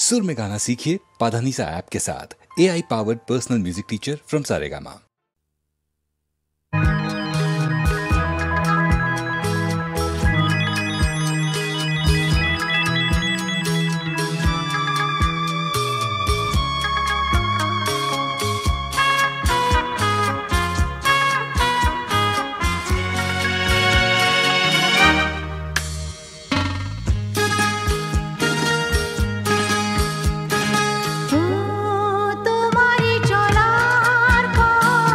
सुर में गाना सीखिए पाधानीसा ऐप के साथ। AI powered personal music teacher from Saregama. তোমারি চলার পথ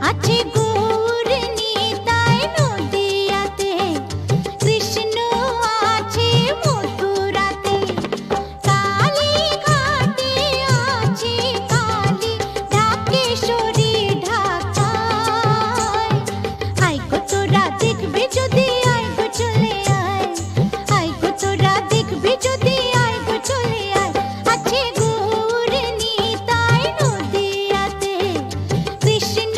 আছে গৌর নিতাই নদিয়াতে, কৃষ্ণ আছে মথুরাতে, কালী ঘাটে আছে কালী, ঢাকেশ্বরী ঢাকায়। আয় গো তোরা দেখবি যদি, আয় গো চলে আয়, আয় গো তোরা দেখবি যদি, আয় গো চলে আয়। আছে গৌর নিতাই নদিয়াতে, কৃষ্ণ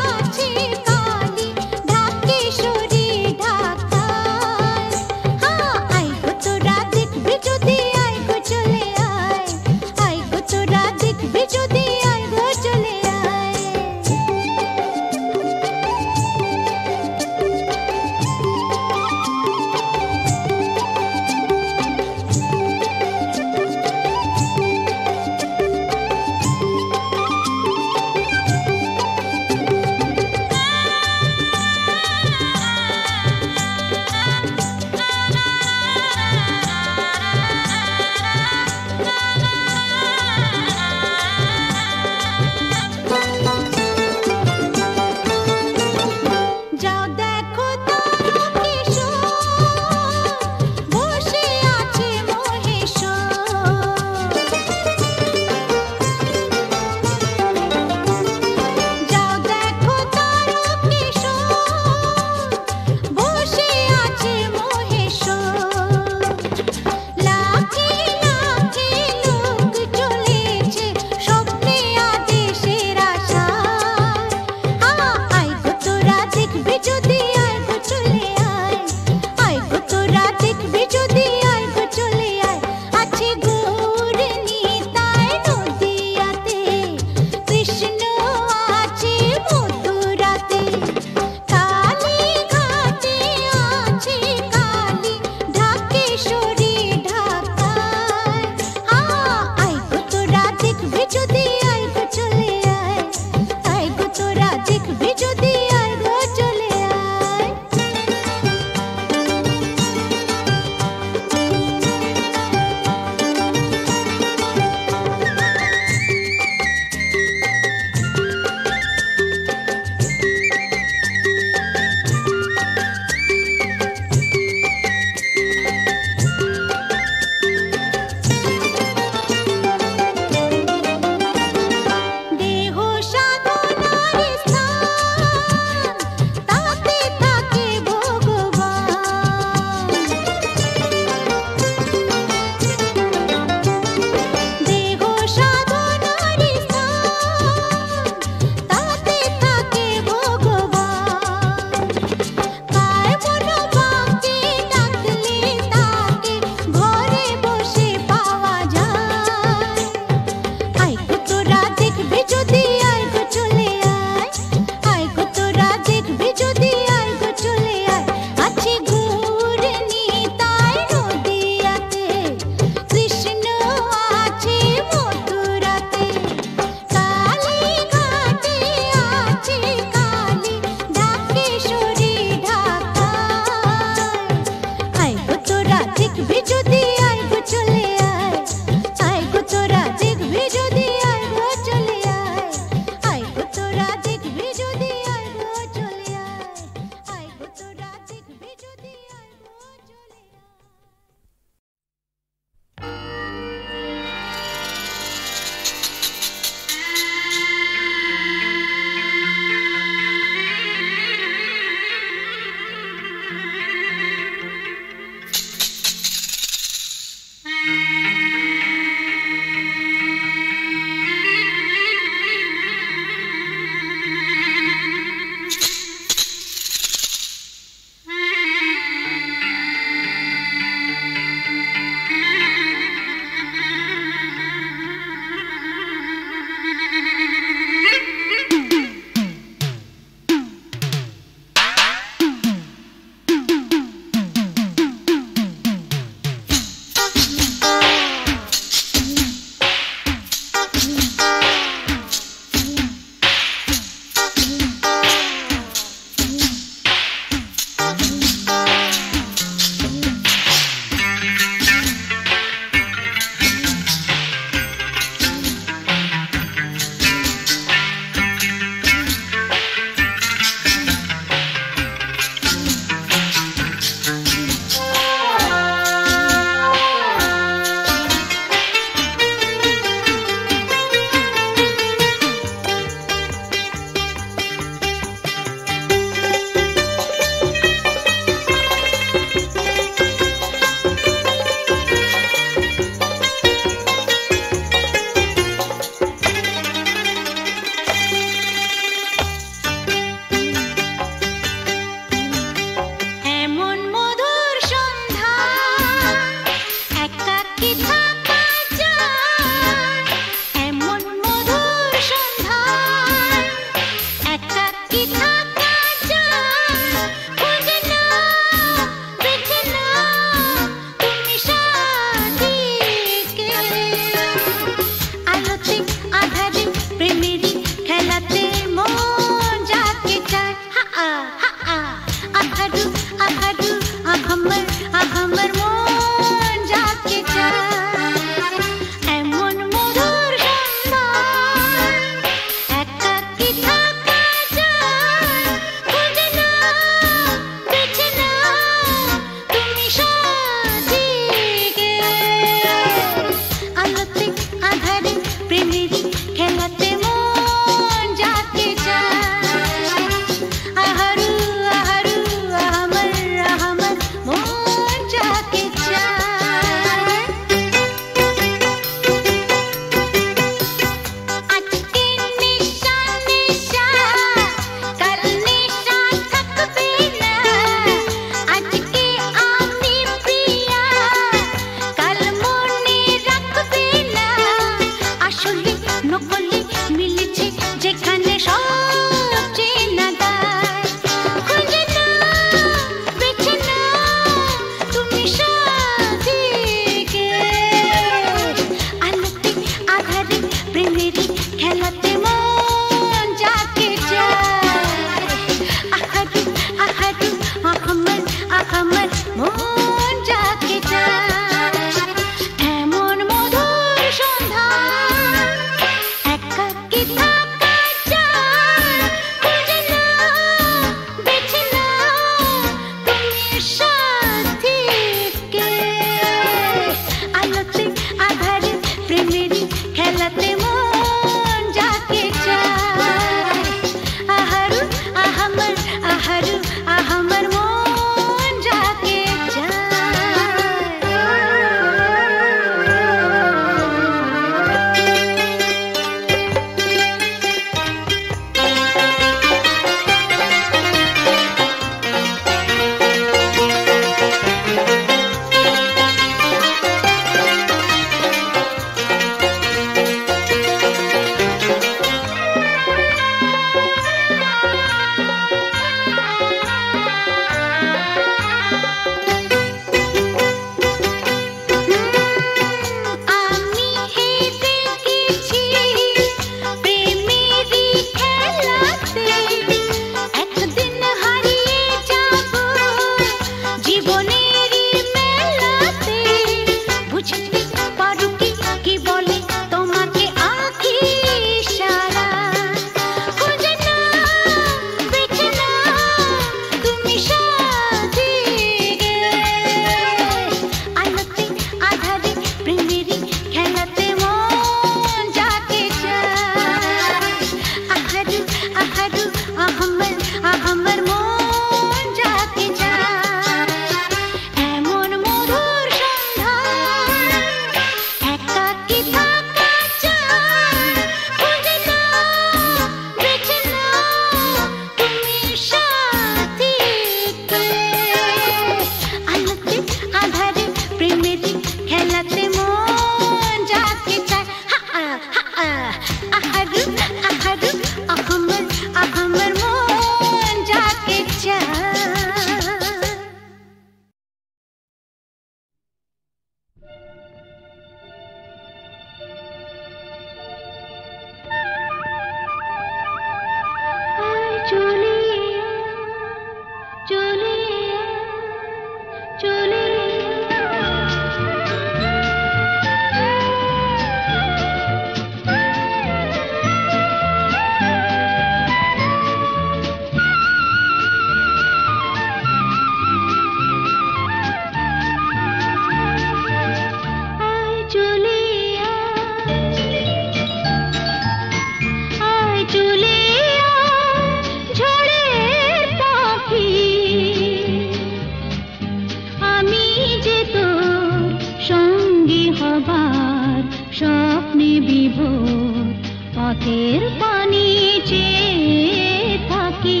পথের পানি চেয়ে থাকি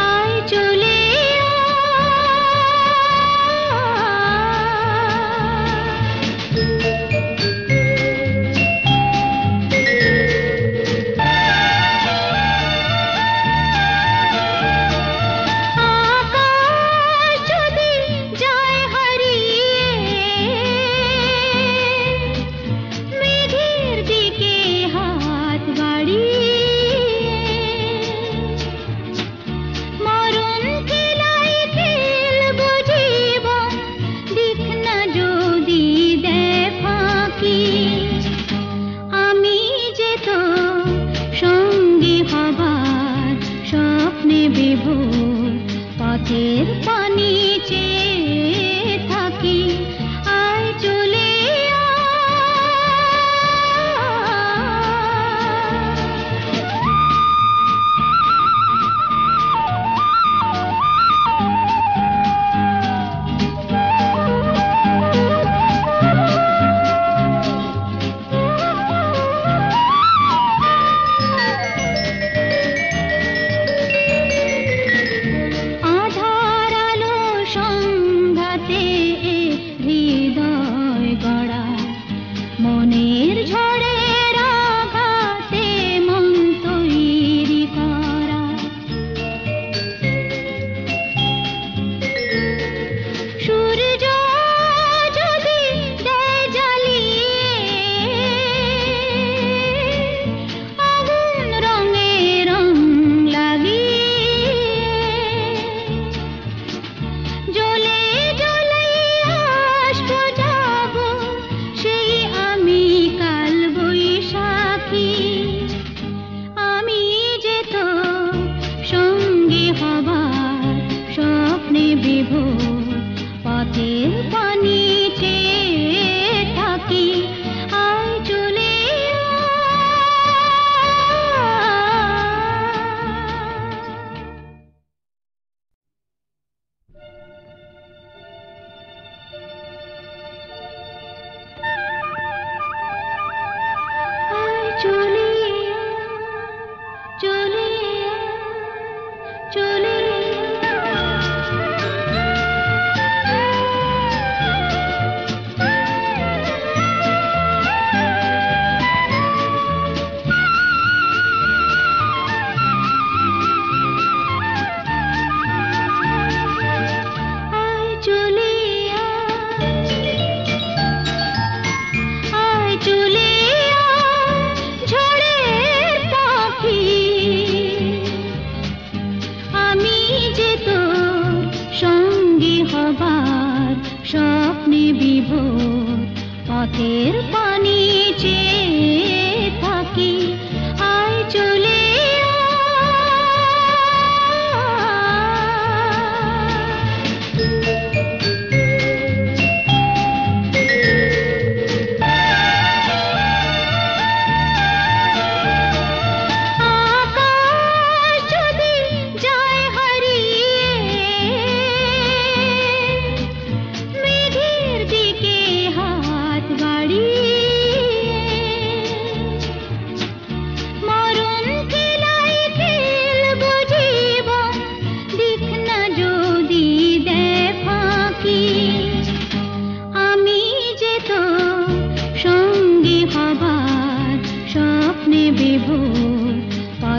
আয় চলে পথের পানি চেয়ে থাকি আয় চলে পথের পানি চেয়ে থাকি আয় চলে চলে চলে চলে স্বপ্নে বিভোর পথের পানি চেয়ে থাকি আয় চলে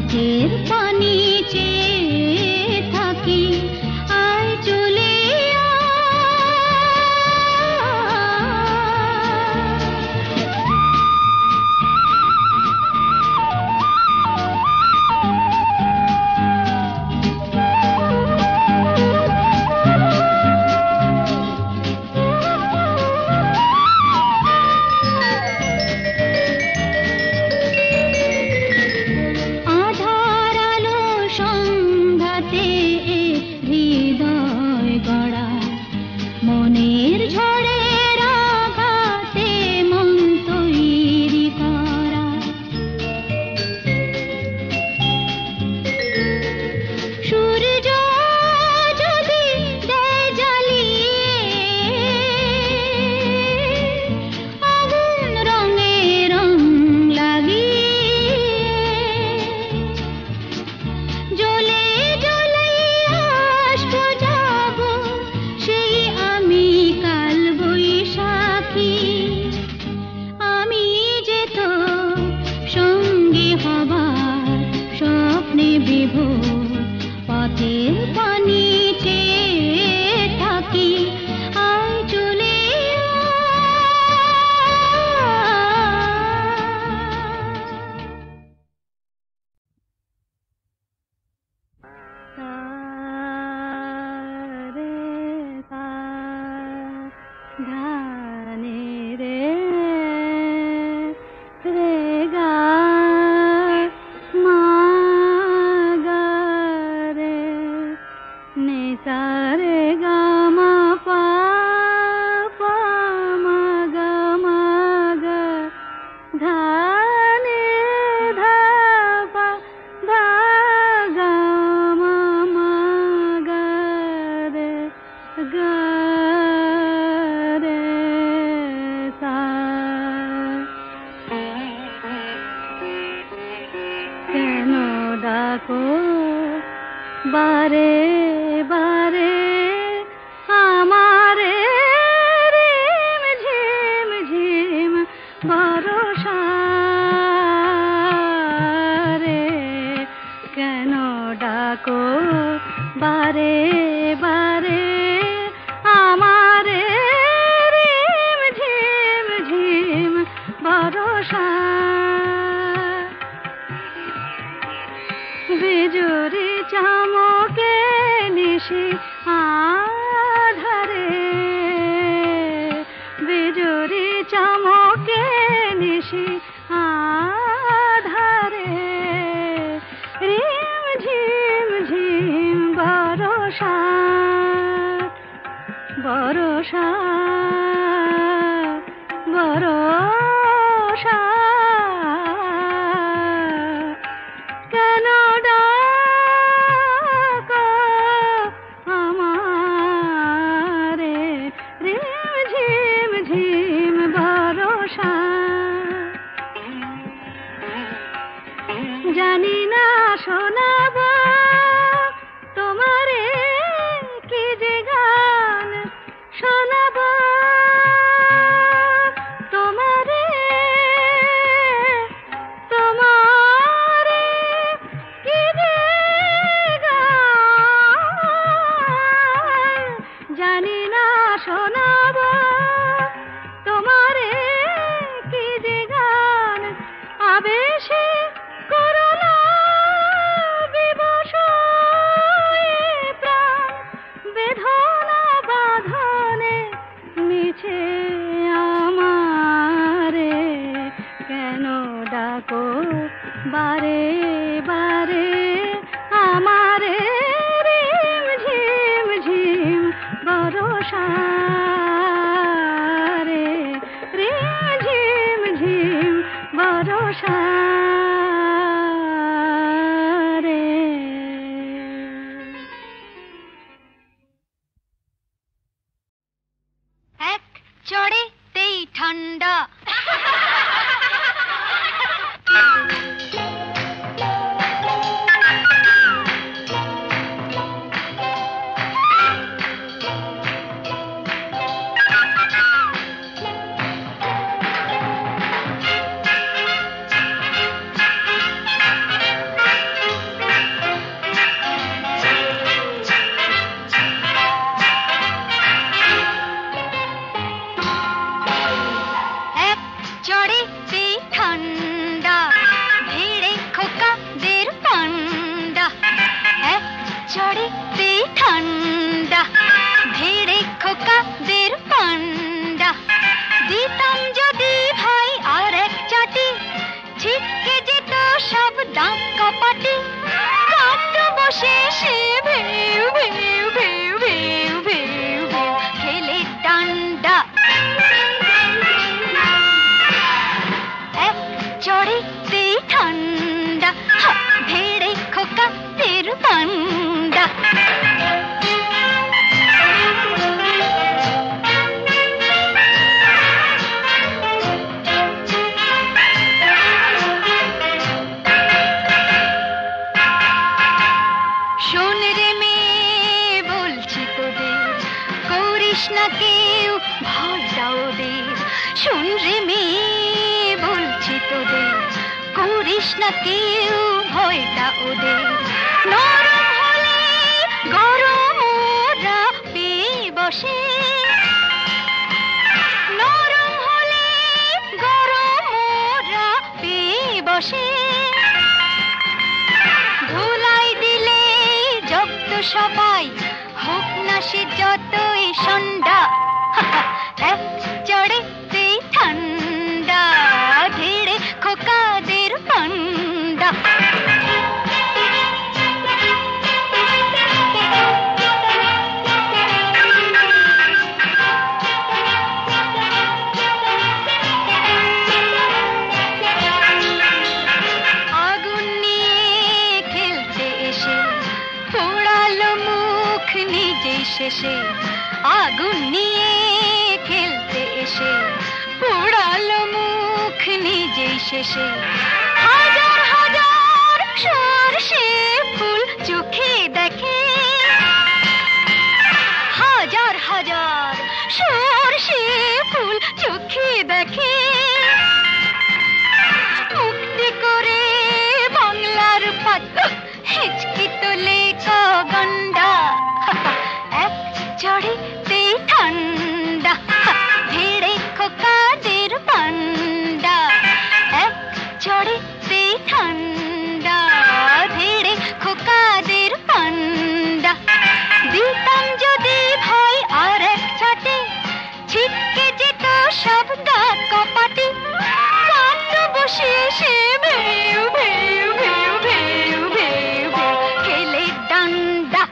পথের পানি চেয়ে থাকি আয় চলে আধার ধানে ধাপা ধাগা মামা গারে গারে সা কেন ডাকো বারে বারে আমারে রিম ঝিম ঝিম বরষা রে কেন ডাকো বারে বারে আমারে রিম ঝিম ঝিম বরষা বিজুরি চামকে নিশি আধারে বিজুরি চামকে নিশি আধারে রিম ঝিম ঝিম বরষা বরষা বরষা কেন ডাকো আমারে রিম ঝিম ঝিম বরষা জানি না শোনাবো তোমারে কি যে গান শোনাবো তোমারে তোমারে কি যে গান জানি না শোনাবো তোমারে কি যে গান আবেশে করোনা বিবশ প্রাণ বেদনা বাঁধনে মিছে আমারে কেন ডাকো বারে বারে আমারে রিম ঝিম ঝিম বরষা রে রিম ঝিম ঝিম বরষা রে এক চড়েতেই ঠান্ডা এক চড়েতেই ঠান্ডা ভিড়ে খোকাদের পান্ডা এক চড়েতেই ঠান্ডা ভিড়ে খোকাদের পান্ডা দিতাম যদি ভাই আর এক চাটি ছিটকে যেত সব দাঁত কপাটি কাঁদ বসে সে ভেউ ভেউ ভেউ ভেউ ভেউ ভেউ খেলে ডান্ডা এক চড়েতেই ঠান্ডা ভেড়ে খোকাদের পান্ডা শোন রে মেয়ে বলছি তোদের করিস না কেউ ভয়টা ওদের শোন রে মেয়ে বলছি তোদের করিস না কেউ ভয়টা ওদের নরম হলে গরম ওরা পেয়ে বসে নরম হলে গরম ওরা পেয়ে বসে ধুলাই দিলে জব্দ সবাই হোক না সে যতই সন্ধ্যা এক চড়েতেই ঠান্ডা ধীরে খোকাদের পান্ডা এসে আগুন নিয়ে খেলতে এসে পোড়ালো মুখ নিজেই শেষে হাজার হাজার সরষে ফুল চোখে দেখে হাজার হাজার সরষে ফুল চোখে দেখে মুক্তি করে বাংলার পাত হিচকি তোলে গন্ডা এক চড়েতেই ঠান্ডা ভিড়ে খোকাদের পান্ডা এক চড়েতেই ঠান্ডা ভিড়ে খোকাদের পান্ডা দিতাম যদি ভাই আর এক ছাটে ছিটকে যেত সব গা কপাটে কান্দ বসিয়ে সে ভেউ ভেউ ভেউ ভেউ ভেউ ভেউ খেলে ডান্ডা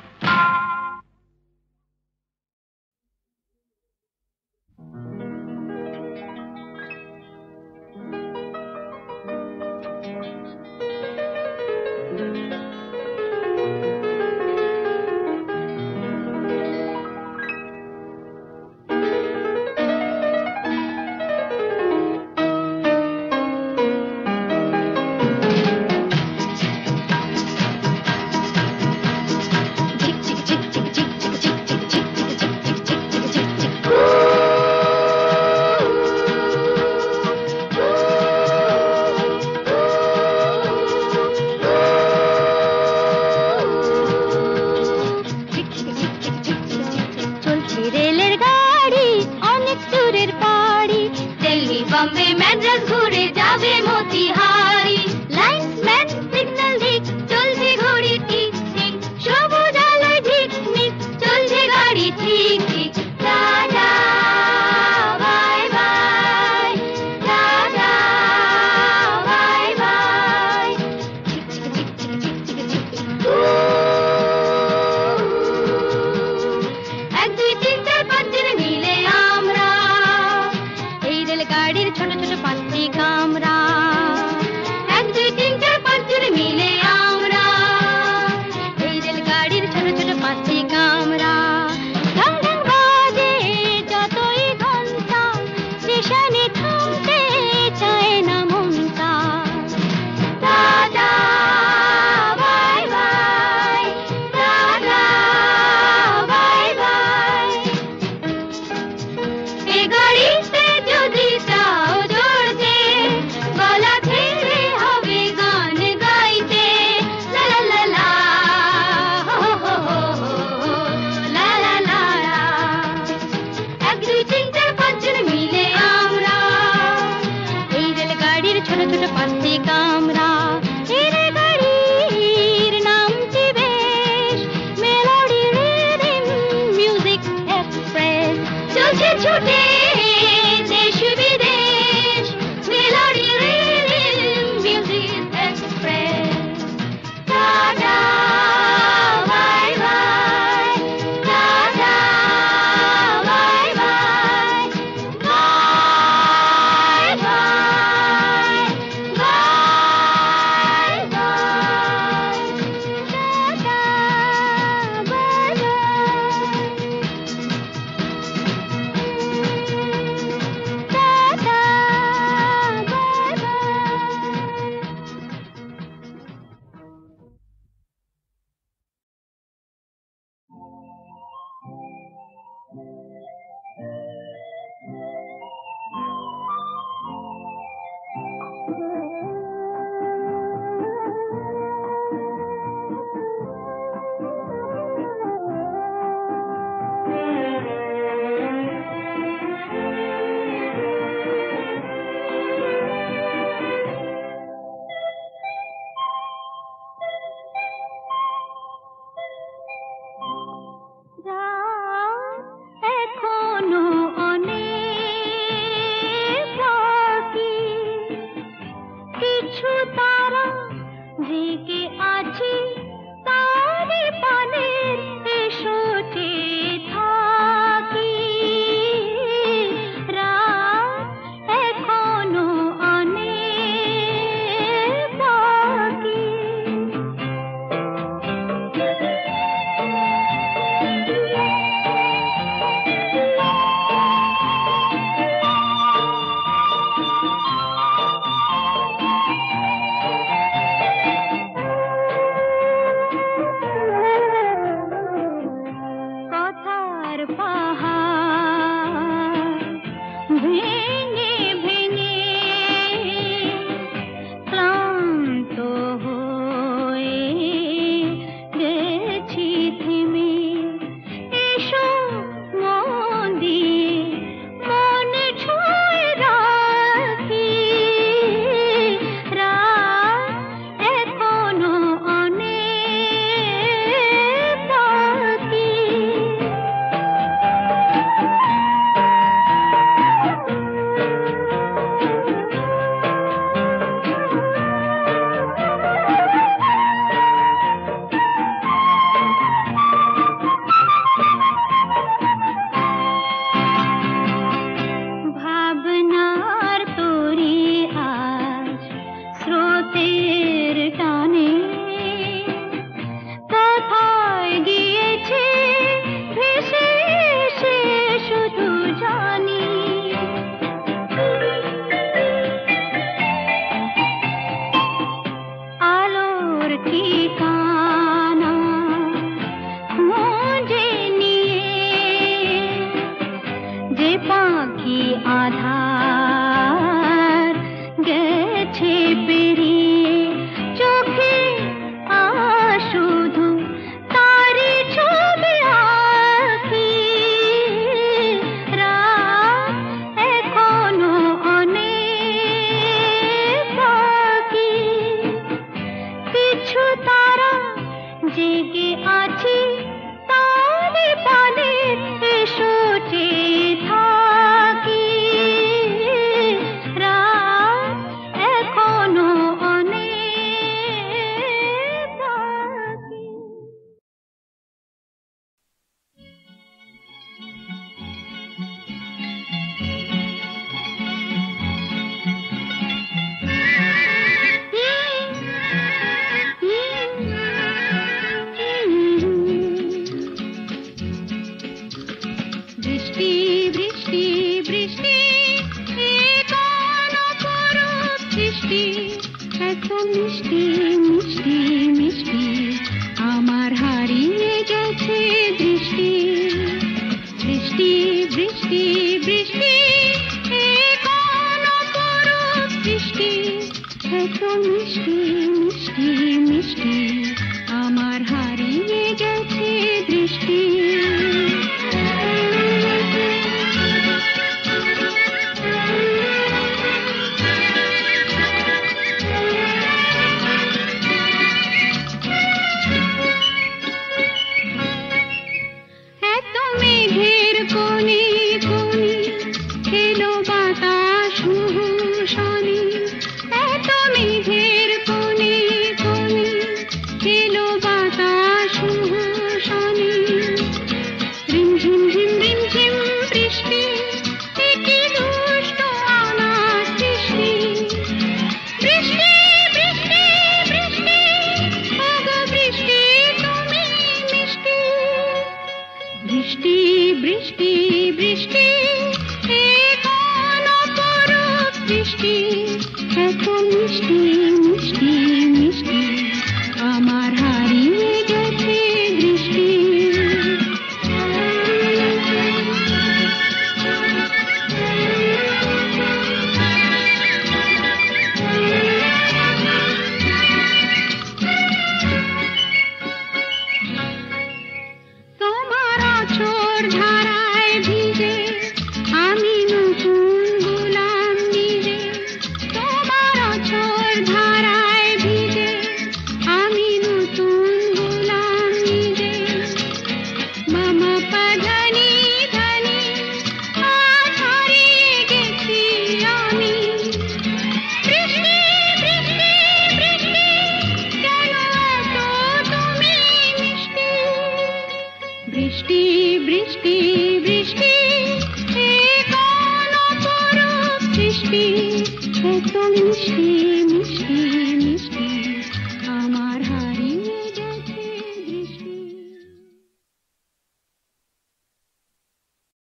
बॉम्बे मैड्रास घुरे जाबे मोतिहारी लाइन्समैन सिग्नल दिक चलছে ঘড়ি ঠিক ঠিক সবুজ আলোয় ঝিকমিক চলছে গাড়ি ঠিক ঠিক tata bye bye tata bye by এক দুই তিন চার পাঁচ জন মিলে আমরা এই রেলগাড়ির ছোট ছোট পাঁচটি কামরা এক দুই তিন চার পাঁচ জন মিলে আমরা এই রেলগাড়ির ছোট ছোট পাঁচটি কামরা ঢং ঢং বাজে যতই ঘন্টা স্টেশনে থামতে চায় না মনটা tata bye bye tata bye bye এ গাড়িতে যদি চাও জড়তে গলা ছেড়ে হবে গান গাইতে লা লা লা লা হো হো হো হো লা লা লা এক দুই তিন চার পাঁচ জন মিলে আমরা এই রেলগাড়ির ছোট ছোট পাঁচটি কামরা এই রেলগাড়ির নামটি বেশ মেলোডি রিদিম মিউজিক এক্সপ্রেস চলছে ছুটে দেশ বিদেশ melody rhythm music express tata bye bye tata bye bye bye bye bye bye tata by এখনো অনেক বাকি কিছু তারা জেগে আছে তারে পানের এসো চেয়ে থাকি রাত এখনো অনেক বাকি গেছে পেরিয়ে চোখে শুধু তারি ছবি আঁকি রাত এখনো অনেক বাকি কিছু তারা জেগে আছে তারে পানে এসো চেয়ে থাকি রাত এখনো অনেক বাকি বৃষ্টি বৃষ্টি বৃষ্টি এ কোন অপরূপ সৃষ্টি এত মিষ্টি মিষ্টি মিষ্টি আমার হারিয়ে গেছে দৃষ্টি বৃষ্টি বৃষ্টি বৃষ্টি এ কোন অপরূপ সৃষ্টি এত মিষ্টি মিষ্টি মিষ্টি আমার হারিয়ে গেছে দৃষ্টি এত মেঘের কোণে কোণে এলো বাতাস শনি এত মেঘের কোণে কোণে এলো বাতাস শনি রিমঝিম ঝিম রিমঝিম বৃষ্টি একই দুষ্ট অনাথ সৃষ্টি বৃষ্টি বৃষ্টি বৃষ্টি ওগো বৃষ্টি তুমি মিষ্টি বৃষ্টি বৃষ্টি বৃষ্টি এ কোন অপরূপ সৃষ্টি এত মিষ্টি মিষ্টি